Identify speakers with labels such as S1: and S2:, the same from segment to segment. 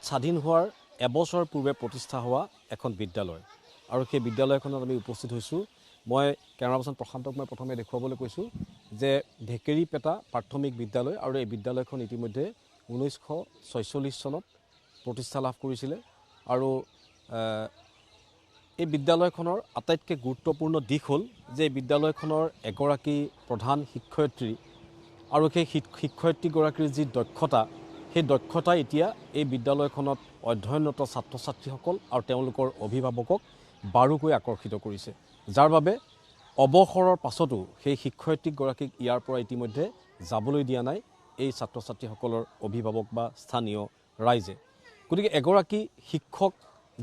S1: স্বাধীন হোৱাৰ এবছৰ পূৰ্বে প্ৰতিষ্ঠা হোৱা এখন বিদ্যালয় আৰু সেই বিদ্যালয়খনত আমি উপস্থিত হৈছোঁ। মই কেমেৰা পাৰ্চন প্ৰশান্তক মই প্ৰথমে দেখুৱাবলৈ কৈছোঁ যে ঢেকেৰীপেটা প্ৰাথমিক বিদ্যালয় আৰু এই বিদ্যালয়খন ইতিমধ্যে 1946 চনত প্ৰতিষ্ঠা লাভ কৰিছিলে আৰু এই বিদ্যালয়খনৰ আটাইতকৈ গুৰুত্বপূৰ্ণ দিশ হ'ল যে বিদ্যালয়খনৰ এগৰাকী প্ৰধান শিক্ষয়িত্ৰী আৰু সেই শিক্ষয়িত্ৰীগৰাকীৰ যি দক্ষতা, সেই দক্ষতা এতিয়া এই বিদ্যালয়খনত অধ্যয়নৰত ছাত্ৰ ছাত্ৰীসকল আৰু তেওঁলোকৰ অভিভাৱকক বাৰুকৈ আকৰ্ষিত কৰিছে, যাৰ বাবে অৱসৰৰ পাছতো সেই শিক্ষয়িত্ৰীগৰাকীক ইয়াৰ পৰা ইতিমধ্যে যাবলৈ দিয়া নাই এই ছাত্ৰ ছাত্ৰীসকলৰ অভিভাৱক বা স্থানীয় ৰাইজে। গতিকে এগৰাকী শিক্ষক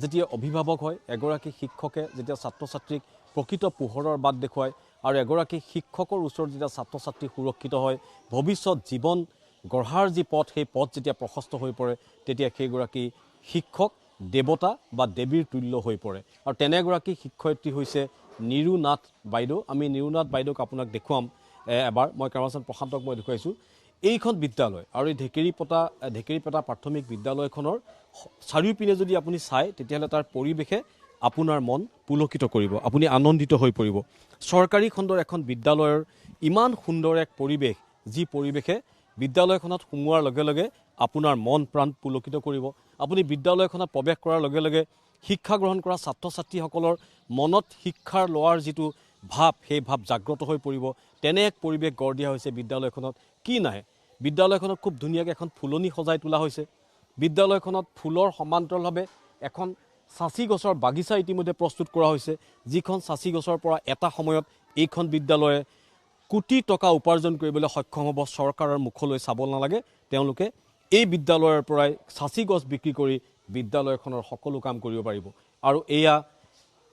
S1: যেতিয়া অভিভাৱক হয়, এগৰাকী শিক্ষকে যেতিয়া ছাত্ৰ ছাত্ৰীক প্ৰকৃত পোহৰৰ বাট দেখুৱায় আৰু এগৰাকী শিক্ষকৰ ওচৰত যেতিয়া ছাত্ৰ ছাত্ৰী সুৰক্ষিত হয়, ভৱিষ্যত জীৱন গঢ়াৰ যি পথ, সেই পথ যেতিয়া প্ৰশস্ত হৈ পৰে, তেতিয়া সেইগৰাকী শিক্ষক দেৱতা বা দেৱীৰ তুল্য হৈ পৰে। আৰু তেনে এগৰাকী শিক্ষয়িত্ৰী হৈছে নিৰুনাথ বাইদেউ। আমি নিৰুনাথ বাইদেউক আপোনাক দেখুৱাম এবাৰ। মই কেমেৰাপাৰ্চন প্ৰশান্তক মই দেখুৱাইছোঁ এইখন বিদ্যালয় আৰু এই ঢেকেৰীপেটা প্ৰাথমিক বিদ্যালয়খনৰ চাৰিওপিনে যদি আপুনি চায়, তেতিয়াহ'লে তাৰ পৰিৱেশে আপোনাৰ মন পুলকিত কৰিব, আপুনি আনন্দিত হৈ পৰিব। চৰকাৰী খণ্ডৰ এখন বিদ্যালয়ৰ ইমান সুন্দৰ এক পৰিৱেশ, যি পৰিৱেশে বিদ্যালয়খনত সোমোৱাৰ লগে লগে আপোনাৰ মন প্ৰাণ পুলকিত কৰিব। আপুনি বিদ্যালয়খনত প্ৰৱেশ কৰাৰ লগে লগে শিক্ষা গ্ৰহণ কৰা ছাত্ৰ ছাত্ৰীসকলৰ মনত শিক্ষাৰ লোৱাৰ যিটো ভাৱ, সেই ভাৱ জাগ্ৰত হৈ পৰিব। তেনে এক পৰিৱেশ গঢ় দিয়া হৈছে বিদ্যালয়খনত। কি নাই, বিদ্যালয়খনত খুব ধুনীয়াকৈ এখন ফুলনি সজাই তোলা হৈছে। বিদ্যালয়খনত ফুলৰ সমান্তৰালভাৱে এখন চাচি গছৰ বাগিচা ইতিমধ্যে প্ৰস্তুত কৰা হৈছে, যিখন চাচি গছৰ পৰা এটা সময়ত এইখন বিদ্যালয়ে কোটি টকা উপাৰ্জন কৰিবলৈ সক্ষম হ'ব। চৰকাৰৰ মুখলৈ চাব নালাগে, তেওঁলোকে এই বিদ্যালয়ৰ পৰাই চাচি গছ বিক্ৰী কৰি বিদ্যালয়খনৰ সকলো কাম কৰিব পাৰিব। আৰু এয়া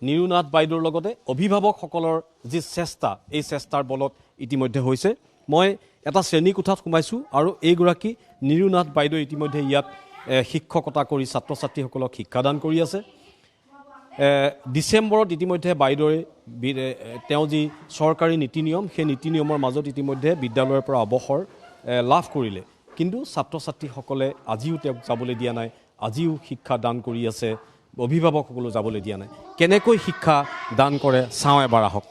S1: নিৰুনাথ বাইদেউৰ লগতে অভিভাৱকসকলৰ যি চেষ্টা, এই চেষ্টাৰ বলত ইতিমধ্যে হৈছে। মই এটা শ্ৰেণীকোঠাত সোমাইছোঁ আৰু এইগৰাকী নিৰুনাথ বাইদেউ ইতিমধ্যে ইয়াত শিক্ষকতা কৰি ছাত্ৰ ছাত্ৰীসকলক শিক্ষাদান কৰি আছে। ডিচেম্বৰত ইতিমধ্যে বাইদেৱে তেওঁ যি চৰকাৰী নীতি নিয়ম, সেই নীতি নিয়মৰ মাজত ইতিমধ্যে বিদ্যালয়ৰ পৰা অৱসৰ লাভ কৰিলে, কিন্তু ছাত্ৰ ছাত্ৰীসকলে আজিও তেওঁক যাবলৈ দিয়া নাই, আজিও শিক্ষা দান কৰি আছে, অভিভাৱকসকলো যাবলৈ দিয়া নাই। কেনেকৈ শিক্ষা দান কৰে চাওঁ এবাৰ আহক।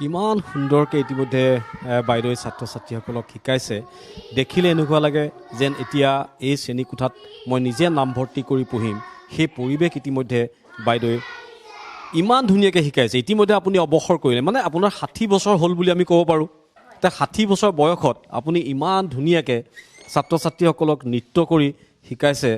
S1: কিমান সুন্দৰকৈ ইতিমধ্যে বাইদেৱে ছাত্ৰ ছাত্ৰীসকলক শিকাইছে। দেখিলে এনেকুৱা লাগে যেন এতিয়া এই শ্ৰেণীকোঠাত মই নিজে নামভৰ্তি কৰি পঢ়িম। সেই পৰিৱেশ ইতিমধ্যে বাইদেৱে ইমান ধুনীয়াকৈ শিকাইছে। ইতিমধ্যে আপুনি অৱসৰ কৰিলে, মানে আপোনাৰ 60 বছৰ হ'ল বুলি আমি ক'ব পাৰোঁ। এতিয়া 60 বছৰ বয়সত আপুনি ইমান ধুনীয়াকৈ ছাত্ৰ ছাত্ৰীসকলক নৃত্য কৰি শিকাইছে।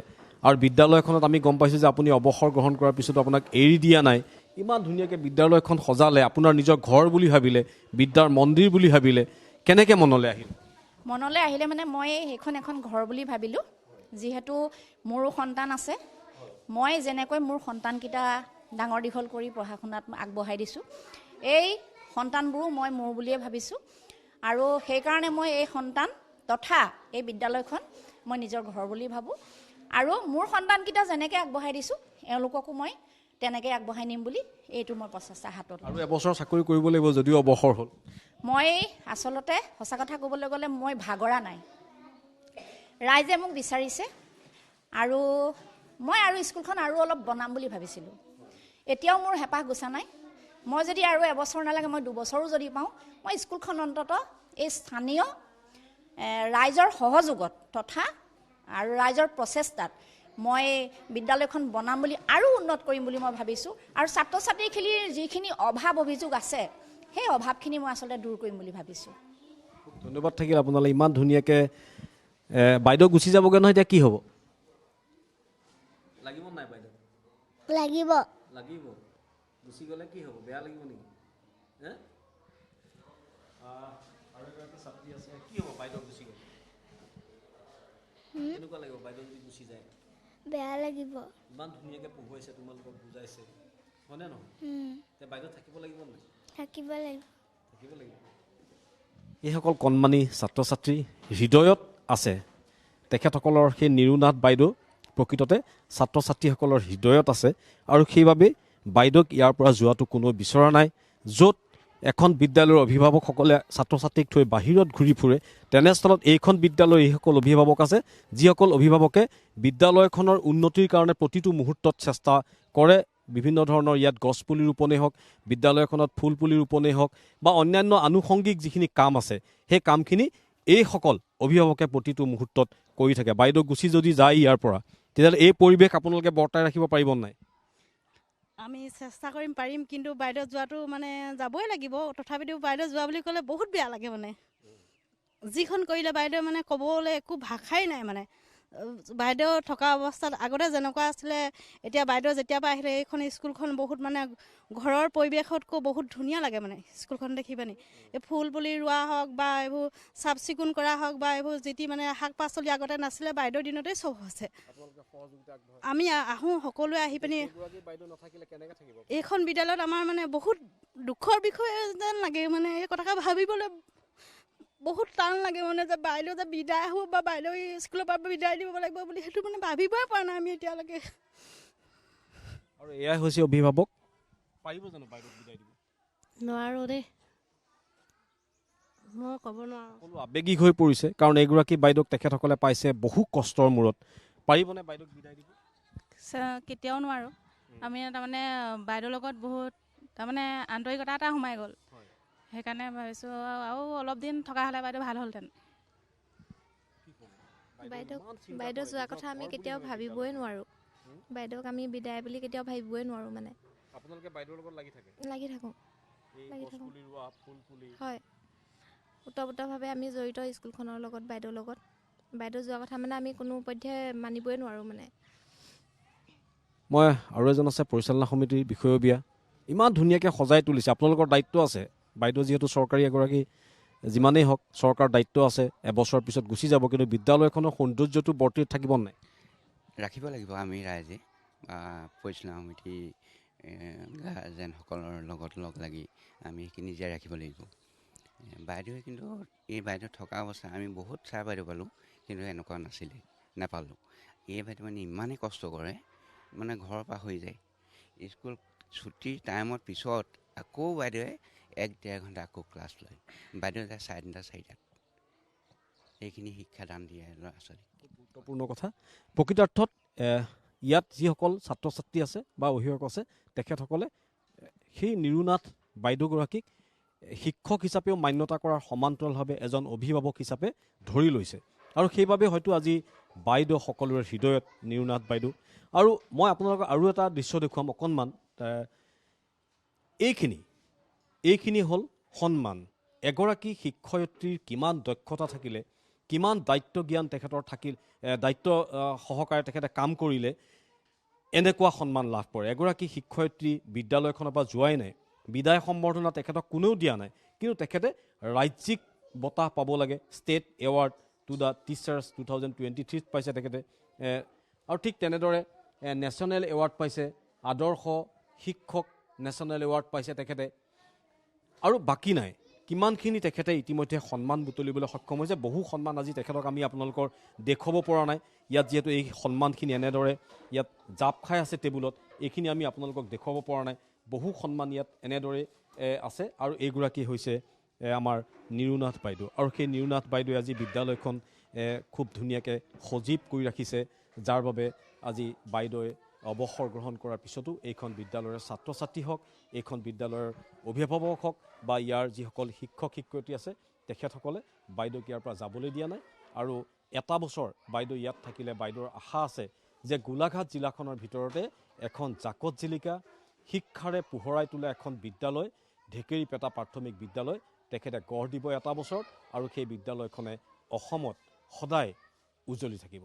S1: আৰু বিদ্যালয়খনত আমি গম পাইছোঁ যে আপুনি অৱসৰ গ্ৰহণ কৰাৰ পিছতো আপোনাক এৰি দিয়া নাই। ইমান ধুনীয়াকৈ বিদ্যালয়খন সজালে, আপোনাৰ নিজৰ ঘৰ বুলি ভাবিলে, বিদ্যাৰ মন্দিৰ বুলি ভাবিলে, কেনেকৈ মনলৈ আহিল?
S2: মনলৈ আহিলে মানে মই সেইখন এখন ঘৰ বুলি ভাবিলোঁ। যিহেতু মোৰো সন্তান আছে, মই যেনেকৈ মোৰ সন্তানকেইটা ডাঙৰ দীঘল কৰি পঢ়া শুনাত আগবঢ়াই দিছোঁ, এই সন্তানবোৰো মই মোৰ বুলিয়ে ভাবিছোঁ। আৰু সেইকাৰণে মই এই সন্তান তথা এই বিদ্যালয়খন মই নিজৰ ঘৰ বুলি ভাবোঁ। আৰু মোৰ সন্তানকেইটা যেনেকৈ আগবঢ়াই দিছোঁ, এওঁলোককো মই তেনেকৈ আগবঢ়াই নিম বুলি এইটো মই প্ৰচেষ্টা হাতত
S1: আৰু এবছৰ চাকৰি কৰিব লাগিব যদিও অৱসৰ হ'ল।
S2: মই আচলতে সঁচা কথা ক'বলৈ গ'লে মই ভাগৰা নাই। ৰাইজে মোক বিচাৰিছে আৰু মই আৰু স্কুলখন আৰু অলপ বনাম বুলি ভাবিছিলোঁ। এতিয়াও মোৰ হেঁপাহ গুচা নাই। মই যদি আৰু এবছৰ নালাগে, মই 2 বছৰো যদি পাওঁ, মই স্কুলখন অন্ততঃ এই স্থানীয় ৰাইজৰ সহযোগত তথা আৰু ৰাইজৰ প্ৰচেষ্টাত মই বিদ্যালয়খন বনাম বুলি আৰু উন্নত কৰিম বুলি মই ভাবিছোঁ। আৰু ছাত্ৰ ছাত্ৰীখিনিৰ যিখিনি অভাৱ অভিযোগ আছে, সেই অভাৱখিনি মই আচলতে দূৰ কৰিম বুলি ভাবিছোঁ।
S1: ধন্যবাদ থাকিল আপোনালৈ। ইমান ধুনীয়াকৈ বাইদেউ গুচি যাবগৈ নহয়, এতিয়া কি হ'ব? লাগিব নাই বাইদেউ?
S3: লাগিব।
S1: লাগিব। গুচি গ'লে কি হ'ব? বেয়া লাগিব নেকি? আৰু এগৰাকী ছাত্ৰী আছে, কি হ'ব বাইদেউ গুচি গ'লে? কেনেকুৱা লাগিব বাইদেউ যদি গুচি যায়?
S3: বেয়া লাগিব।
S1: ইমান ধুনীয়াকৈ পঢ়ুৱাইছে, তোমালোকক বুজাইছে, হয়নে নহয়? এতিয়া বাইদেউ থাকিব লাগিব নাই?
S3: থাকিব লাগিব।
S1: থাকিব লাগিব। এইসকল কণমানি ছাত্ৰ ছাত্ৰী হৃদয়ত আছে তেখেতসকলৰ সেই নিৰুনাথ বাইদেউ প্ৰকৃততে ছাত্ৰ ছাত্ৰীসকলৰ হৃদয়ত আছে। আৰু সেইবাবে বাইদেউক ইয়াৰ পৰা যোৱাটো কোনো বিচৰা নাই। য'ত এখন বিদ্যালয়ৰ অভিভাৱকসকলে ছাত্ৰ ছাত্ৰীক থৈ বাহিৰত ঘূৰি ফুৰে, তেনেস্থলত এইখন বিদ্যালয়ৰ এইসকল অভিভাৱক আছে, যিসকল অভিভাৱকে বিদ্যালয়খনৰ উন্নতিৰ কাৰণে প্ৰতিটো মুহূৰ্তত চেষ্টা কৰে। বিভিন্ন ধৰণৰ ইয়াত গছপুলি ৰোপণেই হওক, বিদ্যালয়খনত ফুল পুলি ৰোপণেই হওক বা অন্যান্য আনুষংগিক যিখিনি কাম আছে, সেই কামখিনি এইসকল অভিভাৱকে প্ৰতিটো মুহূৰ্তত কৰি থাকে। বাইদেউ গুচি যদি যায় ইয়াৰ পৰা, তেতিয়াহ'লে এই পৰিৱেশ আপোনালোকে বৰ্তাই ৰাখিব পাৰিব নাই?
S4: আমি চেষ্টা পাৰিম, কিন্তু বাইদেউ যোৱাটো মানে যাবই লাগিব। তথাপিতো বাইদেউ যোৱা বুলি ক'লে বহুত বেয়া লাগে। মানে যিখন কৰিলে বাইদেউ মানে ক'বলৈ একো ভাষাই নাই। মানে বাইদেউ থকা অৱস্থাত আগতে যেনেকুৱা আছিলে, এতিয়া বাইদেউ যেতিয়াৰ পৰা আহিলে এইখন স্কুলখন বহুত মানে ঘৰৰ পৰিৱেশতকৈ বহুত ধুনীয়া লাগে। মানে স্কুলখন দেখি পানি এই ফুল পুলি ৰোৱা হওক বা এইবোৰ চাফ চিকুণ কৰা হওক বা এইবোৰ যিটি মানে শাক পাচলি আগতে নাছিলে, বাইদেউৰ দিনতেই চব হৈছে। আমি আহোঁ সকলোৱে আহি পিনি এইখন বিদ্যালয়ত আমাৰ মানে বহুত দুখৰ বিষয় যেন লাগে। মানে এই কথাকে ভাবিবলৈ বহুত টান লাগে। মানে যে বাইদেউ যে বিদায় হ'ব বা বাইদেউ স্কুলৰ পৰা বিদায় দিব লাগিব বুলি, সেইটো মানে ভাবিবই পৰা নাই আমি এতিয়ালৈকে।
S1: আৰু এয়াই হৈছে অভিভাৱক। পাৰিব জানো বাইদেউক বিদায় দিব?
S4: নোৱাৰোঁ দেই, মই ক'ব নোৱাৰোঁ।
S1: সকলো আৱেগিক হৈ পৰিছে, কাৰণ এইগৰাকী বাইদেউক তেখেতসকলে পাইছে বহু কষ্টৰ মূৰত। পাৰিবনে বাইদেউক বিদায় দিব?
S5: কেতিয়াও নোৱাৰোঁ। আমি তাৰমানে বাইদেউৰ লগত বহুত তাৰমানে আন্তৰিকতা এটা সোমাই গ'ল। সেইকাৰণে ভাবিছোঁ আৰু অলপ দিন থকা হ'লে বাইদেউ ভাল হ'লহেঁতেন।
S3: বাইদেউ যোৱাৰ কথা আমি কেতিয়াও ভাবিবই নোৱাৰোঁ। বাইদেউক আমি বিদায় বুলি কেতিয়াও ভাবিবই নোৱাৰোঁ। মানে
S1: আপোনালোকে বাইদেউৰ লগত লাগি থাকোঁ।
S3: হয়, ওতঃপ্ৰোতভাৱে আমি জড়িত স্কুলখনৰ লগত, বাইদেউৰ লগত। বাইদেউ যোৱাৰ কথা মানে আমি কোনো পধ্যে মানিবই নোৱাৰোঁ। মানে
S1: মই আৰু এজন আছে পৰিচালনা সমিতিৰ বিষয়ববীয়া, ইমান ধুনীয়াকৈ সজাই তুলিছে। আপোনালোকৰ দায়িত্ব আছে। বাইদেউ যিহেতু চৰকাৰী এগৰাকী, যিমানেই হওক চৰকাৰৰ দায়িত্ব আছে। এবছৰৰ পিছত গুচি যাব, কিন্তু বিদ্যালয়খনৰ সৌন্দৰ্যটো বৰ্তি থাকিব নাই?
S6: ৰাখিব লাগিব। আমি ৰাইজে পৰিচালনা সমিতি গাৰ্জেনসকলৰ লগত লগ লাগি আমি সেইখিনি জীয়াই ৰাখিব লাগিব। বাইদেৱে কিন্তু এই বাইদেউ থকা অৱস্থা আমি বহুত ছাৰ বাইদেউ পালোঁ, কিন্তু এনেকুৱা নাপালোঁ। এই বাইদেউ মানে ইমানেই কষ্ট কৰে, মানে ঘৰৰ পৰা হৈ যায়। স্কুল ছুটিৰ টাইমত পিছত আকৌ বাইদেৱে 1-1.5 ঘণ্টা আকৌ ক্লাছ লয়। বাইদেউ যায় 3:30-4টাত। এইখিনি শিক্ষাদান দিয়ে ল'ৰা ছোৱালীক।
S1: গুৰুত্বপূৰ্ণ কথা। প্ৰকৃতাৰ্থত ইয়াত যিসকল ছাত্ৰ ছাত্ৰী আছে বা অভিভাৱক আছে, তেখেতসকলে সেই নিৰুনাথ বাইদেউগৰাকীক শিক্ষক হিচাপেও মান্যতা কৰাৰ সমান্তৰালভাৱে এজন অভিভাৱক হিচাপে ধৰি লৈছে। আৰু সেইবাবে হয়তো আজি বাইদেউ সকলোৰে হৃদয়ত নিৰুনাথ বাইদেউ। আৰু মই আপোনালোকক আৰু এটা দৃশ্য দেখুৱাম অকণমান। এইখিনি হ'ল সন্মান। এগৰাকী শিক্ষয়িত্ৰীৰ কিমান দক্ষতা থাকিলে, কিমান দায়িত্ব জ্ঞান তেখেতৰ দায়িত্ব সহকাৰে তেখেতে কাম কৰিলে এনেকুৱা সন্মান লাভ কৰে। এগৰাকী শিক্ষয়িত্ৰী বিদ্যালয়খনৰ পৰা যোৱাই নাই, বিদায় সম্বৰ্ধনা তেখেতক কোনেও দিয়া নাই, কিন্তু তেখেতে ৰাজ্যিক বঁটা পাব লাগে। State award to the teachers 2023 পাইছে তেখেতে। আৰু ঠিক তেনেদৰে নেশ্যনেল এৱাৰ্ড পাইছে, আদৰ্শ শিক্ষক নেশ্যনেল এৱাৰ্ড পাইছে তেখেতে। আৰু বাকী নাই কিমানখিনি তেখেতে ইতিমধ্যে সন্মান বুটলিবলৈ সক্ষম হৈছে। বহু সন্মান আজি তেখেতক আমি আপোনালোকৰ দেখুৱাব পৰা নাই। ইয়াত যিহেতু এই সন্মানখিনি এনেদৰে ইয়াত জাপ খাই আছে টেবুলত, এইখিনি আমি আপোনালোকক দেখুৱাব পৰা নাই। বহু সন্মান ইয়াত এনেদৰে আছে। আৰু এইগৰাকী হৈছে আমাৰ নিৰুনাথ বাইদেউ। আৰু সেই নিৰুনাথ বাইদেৱে আজি বিদ্যালয়খন খুব ধুনীয়াকৈ সজীৱ কৰি ৰাখিছে, যাৰ বাবে আজি বাইদেৱে অৱসৰ গ্ৰহণ কৰাৰ পিছতো এইখন বিদ্যালয়ৰ ছাত্ৰ ছাত্ৰী হওক, এইখন বিদ্যালয়ৰ অভিভাৱক হওক বা ইয়াৰ যিসকল শিক্ষক শিক্ষয়িত্ৰী আছে তেখেতসকলে বাইদেউক ইয়াৰ পৰা যাবলৈ দিয়া নাই। আৰু এটা বছৰ বাইদেউ ইয়াত থাকিলে বাইদেউৰ আশা আছে যে গোলাঘাট জিলাখনৰ ভিতৰতে এখন জাকত জিলিকা শিক্ষাৰে পোহৰাই তোলা এখন বিদ্যালয়, ঢেকেৰীপেটা প্ৰাথমিক বিদ্যালয় তেখেতে গঢ় দিব এটা বছৰত। আৰু সেই বিদ্যালয়খনে অসমত সদায় উজ্বলি থাকিব।